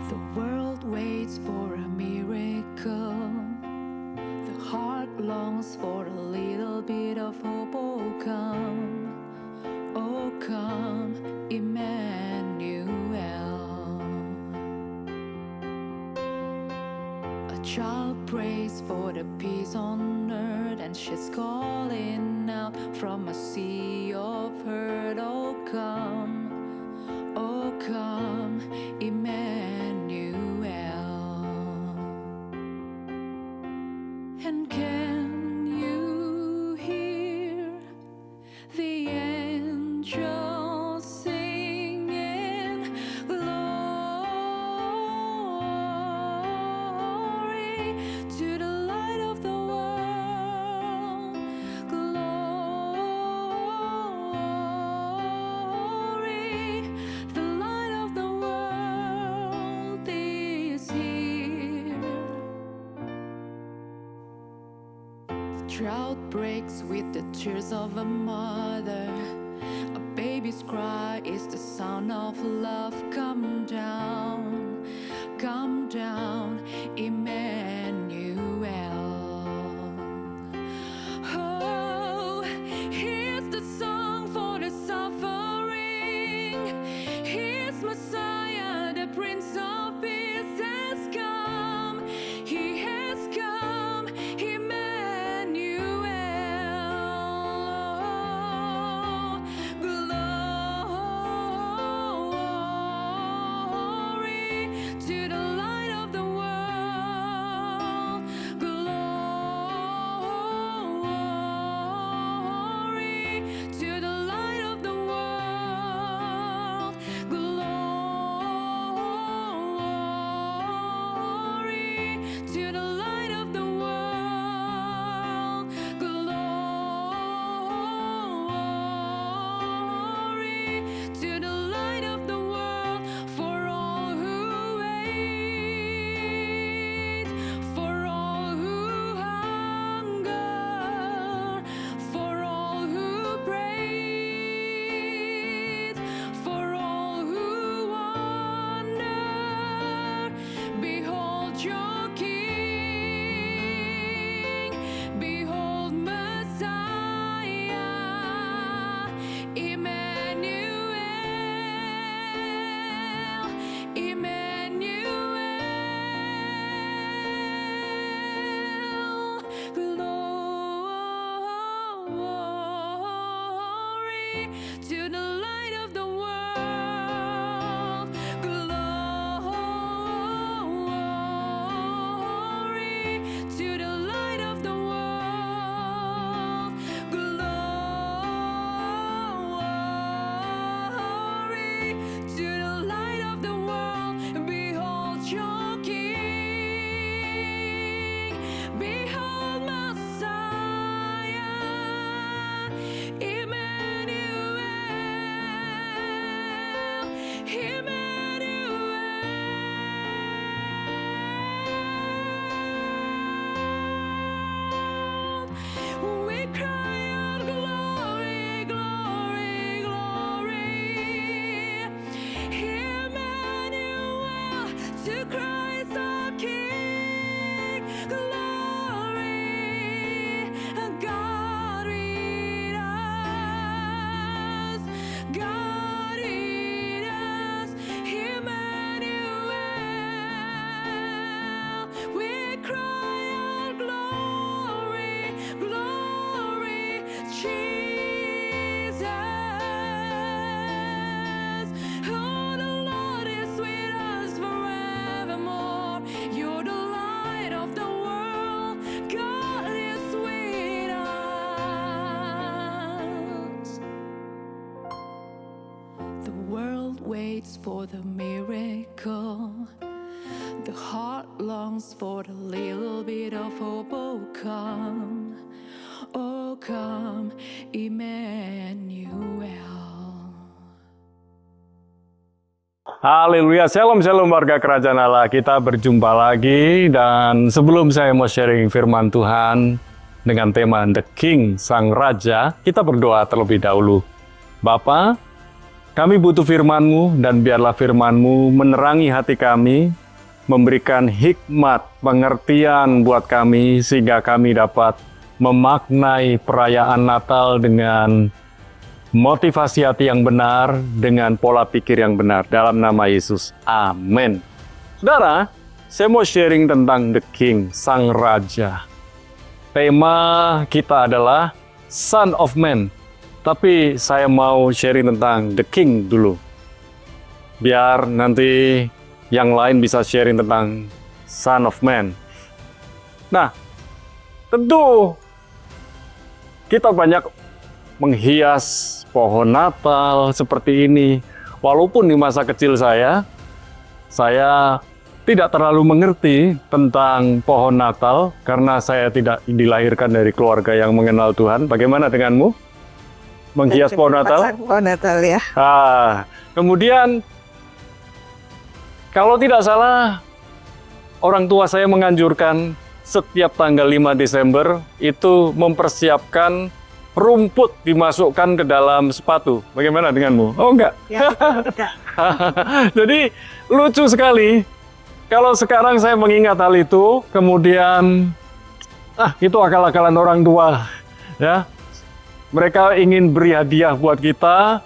The world waits for a miracle. The heart longs for a little bit of hope. Oh come, Emmanuel. A child prays for the peace on earth, and she's calling out from a sea of hurt. Oh come, Emmanuel. And can you hear the angels singing glory to the light of the world? Glory, the light of the world is here. Drought breaks with the tears of a mother. A baby's cry is the sound of love. Come down, Emmanuel. Oh, here's the song for the suffering. Here's Messiah, the Prince of Peace has come. He has come, Emmanuel. Glory to the light of the world. Glory to the light of the world. Glory to the light of the world. Glory to the light of the world. For all who wait, for all who hunger, for all who pray, for all who wonder, behold your King, behold Messiah, Emmanuel, Emmanuel. Glory to the light of the world. Glory to the light of the world. Glory to the light of the world. Behold your King, behold Messiah, Emmanuel, Emmanuel. We cry out glory, glory, glory. Emmanuel, to Christ our King. Glory, God with us, God with us. Emmanuel, we cry out glory, glory, Jesus. Oh, the Lord is with us forevermore. You're the light of the world. God is with us. The world waits for the miracle. The heart longs for the little bit of hope. Oh come, Emmanuel. Haleluya, shalom warga kerajaan Allah. Kita berjumpa lagi, dan sebelum saya mau sharing firman Tuhan dengan tema The King, Sang Raja, kita berdoa terlebih dahulu. Bapa, Kami butuh firman-Mu, dan biarlah firman-Mu menerangi hati kami, memberikan hikmat, pengertian buat kami, sehingga kami dapat memaknai perayaan Natal dengan motivasi hati yang benar, dengan pola pikir yang benar. Dalam nama Yesus, amin. Saudara, saya mau sharing tentang The King, Sang Raja. Tema kita adalah Son of Man. Tapi saya mau sharing tentang The King dulu. Biar nanti yang lain bisa sharing tentang Son of Man. Nah, tentu kita banyak menghias pohon Natal seperti ini. Walaupun di masa kecil saya tidak terlalu mengerti tentang pohon Natal karena saya tidak dilahirkan dari keluarga yang mengenal Tuhan. Bagaimana denganmu? Menghias pohon Natal? Pohon Natal ya. Kemudian kalau tidak salah, orang tua saya menganjurkan setiap tanggal 5 Desember itu mempersiapkan rumput dimasukkan ke dalam sepatu. Bagaimana denganmu? Oh enggak? Ya, enggak. Jadi lucu sekali. Kalau sekarang saya mengingat hal itu, kemudian itu akal-akalan orang tua, ya. Mereka ingin beri hadiah buat kita,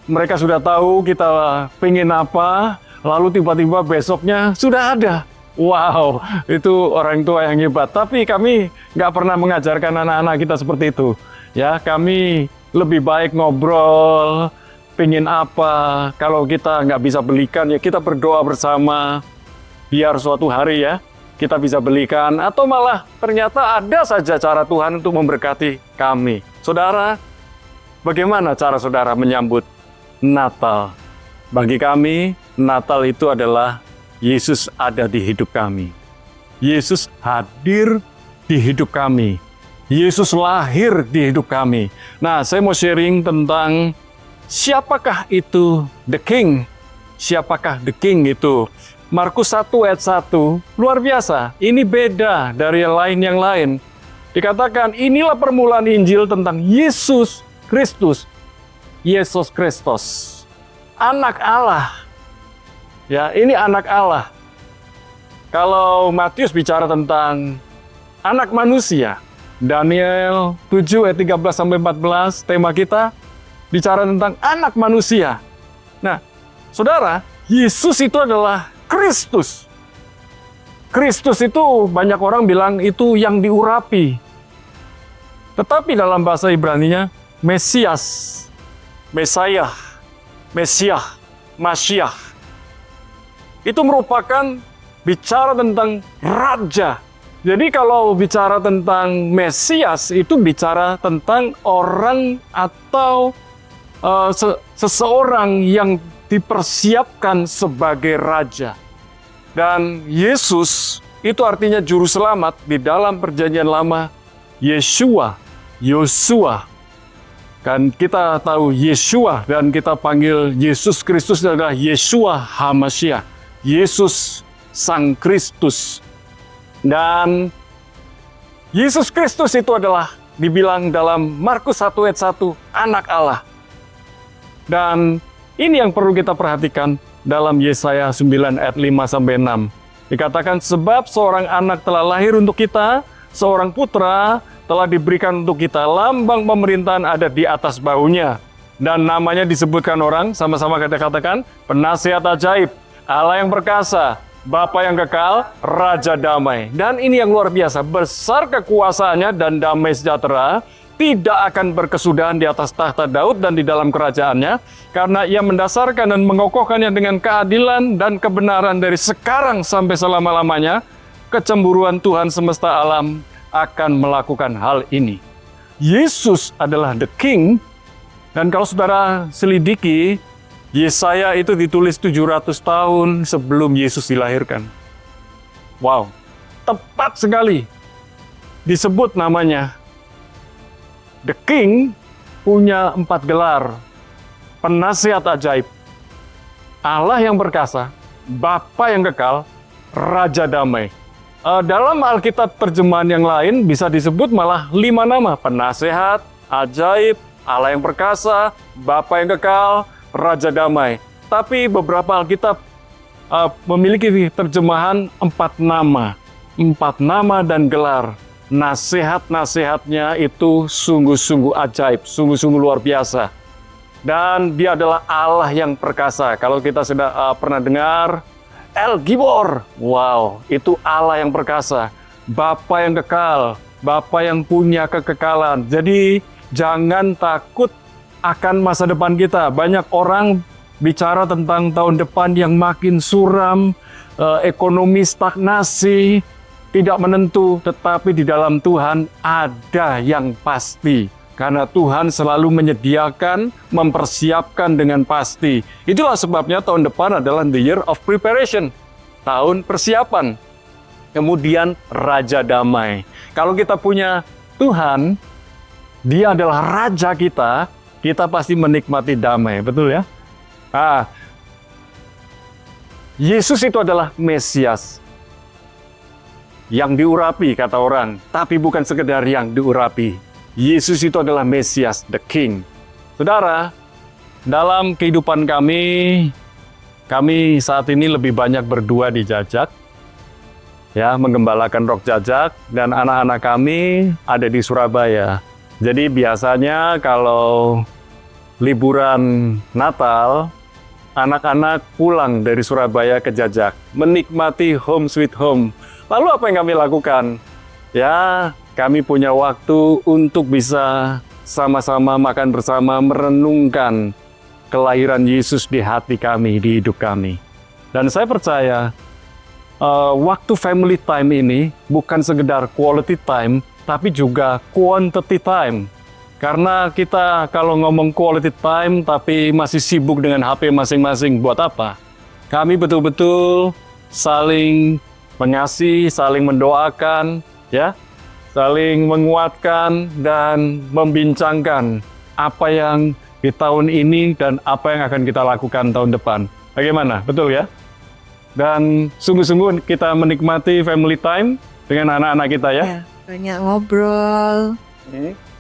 mereka sudah tahu kita pengen apa, lalu tiba-tiba besoknya sudah ada. Wow, itu orang tua yang hebat. Tapi kami nggak pernah mengajarkan anak-anak kita seperti itu. Ya, kami lebih baik ngobrol, pengen apa, kalau kita nggak bisa belikan, ya kita berdoa bersama, biar suatu hari ya, kita bisa belikan, atau malah ternyata ada saja cara Tuhan untuk memberkati kami. Saudara, bagaimana cara saudara menyambut Natal? Bagi kami, Natal itu adalah Yesus ada di hidup kami. Yesus hadir di hidup kami. Yesus lahir di hidup kami. Nah, saya mau sharing tentang siapakah itu The King? Siapakah The King itu? Markus 1 ayat 1, luar biasa. Ini beda dari yang lain. Dikatakan, inilah permulaan Injil tentang Yesus Kristus. Yesus Kristus. Anak Allah. Ya, ini anak Allah. Kalau Matius bicara tentang anak manusia, Daniel 7 ayat 13-14, tema kita bicara tentang anak manusia. Nah, saudara, Yesus itu adalah Kristus. Kristus itu banyak orang bilang itu yang diurapi. Tetapi dalam bahasa Ibrani-nya, Mesias, Mesayah, Mesiah, Masyiah. Itu merupakan bicara tentang raja. Jadi kalau bicara tentang Mesias, itu bicara tentang orang atau seseorang yang dipersiapkan sebagai raja. Dan Yesus itu artinya juru selamat di dalam perjanjian lama, Yeshua, Yosua. Kan kita tahu Yeshua dan kita panggil Yesus Kristus adalah Yeshua HaMasyiah, Yesus Sang Kristus. Dan Yesus Kristus itu adalah dibilang dalam Markus 1 ayat 1, anak Allah. Dan ini yang perlu kita perhatikan dalam Yesaya 9 ayat 5-6. Dikatakan, sebab seorang anak telah lahir untuk kita, seorang putra telah diberikan untuk kita, lambang pemerintahan ada di atas bahunya. Dan namanya disebutkan orang, sama-sama kita katakan, penasihat ajaib, Allah yang perkasa, Bapa yang kekal, Raja damai. Dan ini yang luar biasa, besar kekuasaannya dan damai sejahtera, tidak akan berkesudahan di atas tahta Daud dan di dalam kerajaannya, karena ia mendasarkan dan mengokohkannya dengan keadilan dan kebenaran dari sekarang sampai selama-lamanya. Kecemburuan Tuhan semesta alam akan melakukan hal ini. Yesus adalah The King, dan kalau saudara selidiki, Yesaya itu ditulis 700 tahun sebelum Yesus dilahirkan. Wow, tepat sekali disebut namanya. The King punya 4 gelar. Penasihat ajaib, Allah yang perkasa, Bapa yang kekal, Raja damai. Dalam Alkitab terjemahan yang lain bisa disebut malah 5 nama. Penasihat, ajaib, Allah yang perkasa, Bapa yang kekal, Raja Damai. Tapi beberapa Alkitab memiliki terjemahan 4 nama. 4 nama dan gelar. Nasihat-nasihatnya itu sungguh-sungguh ajaib, sungguh-sungguh luar biasa. Dan dia adalah Allah yang perkasa. Kalau kita sudah pernah dengar, El Gibor. Wow, itu Allah yang perkasa. Bapa yang kekal, Bapa yang punya kekekalan. Jadi jangan takut akan masa depan kita. Banyak orang bicara tentang tahun depan yang makin suram, ekonomi stagnasi, tidak menentu, tetapi di dalam Tuhan ada yang pasti. Karena Tuhan selalu menyediakan, mempersiapkan dengan pasti. Itulah sebabnya tahun depan adalah the year of preparation. Tahun persiapan. Kemudian Raja Damai. Kalau kita punya Tuhan, Dia adalah Raja kita pasti menikmati damai. Betul ya? Yesus itu adalah Mesias yang diurapi kata orang, tapi bukan sekedar yang diurapi. Yesus itu adalah Mesias, the King. Saudara, dalam kehidupan kami saat ini lebih banyak berdua di Jajak, ya, menggembalakan Roh Jajak, dan anak-anak kami ada di Surabaya. Jadi biasanya kalau liburan Natal, anak-anak pulang dari Surabaya ke Jajak, menikmati home sweet home. Lalu apa yang kami lakukan? Ya, kami punya waktu untuk bisa sama-sama makan bersama, merenungkan kelahiran Yesus di hati kami, di hidup kami. Dan saya percaya, waktu family time ini bukan sekedar quality time, tapi juga quantity time. Karena kita kalau ngomong quality time tapi masih sibuk dengan HP masing-masing, buat apa? Kami betul-betul saling mengasihi, saling mendoakan, ya, saling menguatkan dan membincangkan apa yang di tahun ini dan apa yang akan kita lakukan tahun depan. Bagaimana? Betul ya? Dan sungguh-sungguh kita menikmati family time dengan anak-anak kita ya. Ya, banyak ngobrol.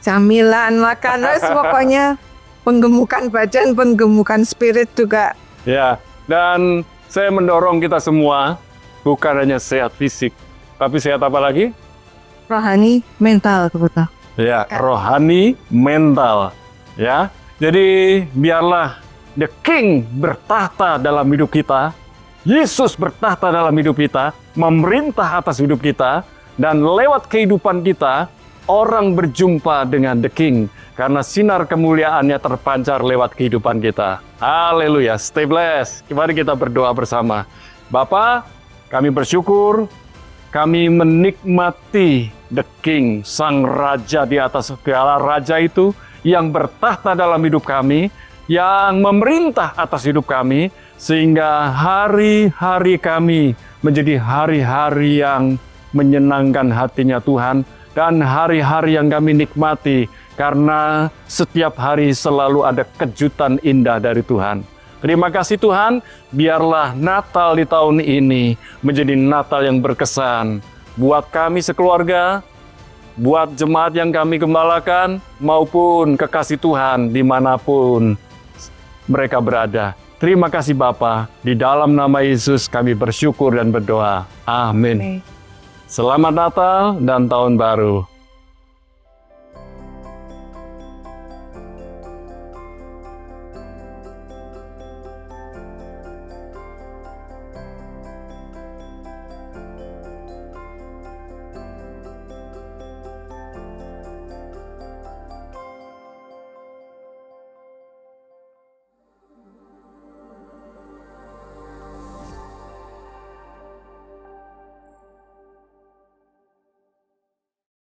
Camilan, makan, pokoknya penggemukan badan, penggemukan spirit juga. Ya, dan saya mendorong kita semua bukan hanya sehat fisik, tapi sehat apa lagi? Rohani, mental, kebetulan. Ya, rohani, mental. Ya, jadi biarlah the King bertahta dalam hidup kita, Yesus bertahta dalam hidup kita, memerintah atas hidup kita, dan lewat kehidupan kita, orang berjumpa dengan the King karena sinar kemuliaannya terpancar lewat kehidupan kita. Haleluya, stay blessed. Mari kita berdoa bersama. Bapa, kami bersyukur, kami menikmati the King, Sang Raja di atas segala raja itu yang bertahta dalam hidup kami, yang memerintah atas hidup kami, sehingga hari-hari kami menjadi hari-hari yang menyenangkan hatinya Tuhan, dan hari-hari yang kami nikmati karena setiap hari selalu ada kejutan indah dari Tuhan. Terima kasih Tuhan, biarlah Natal di tahun ini menjadi Natal yang berkesan buat kami sekeluarga, buat jemaat yang kami gembalakan, maupun kekasih Tuhan dimanapun mereka berada. Terima kasih Bapa, di dalam nama Yesus kami bersyukur dan berdoa. Amin. Selamat Natal dan Tahun Baru.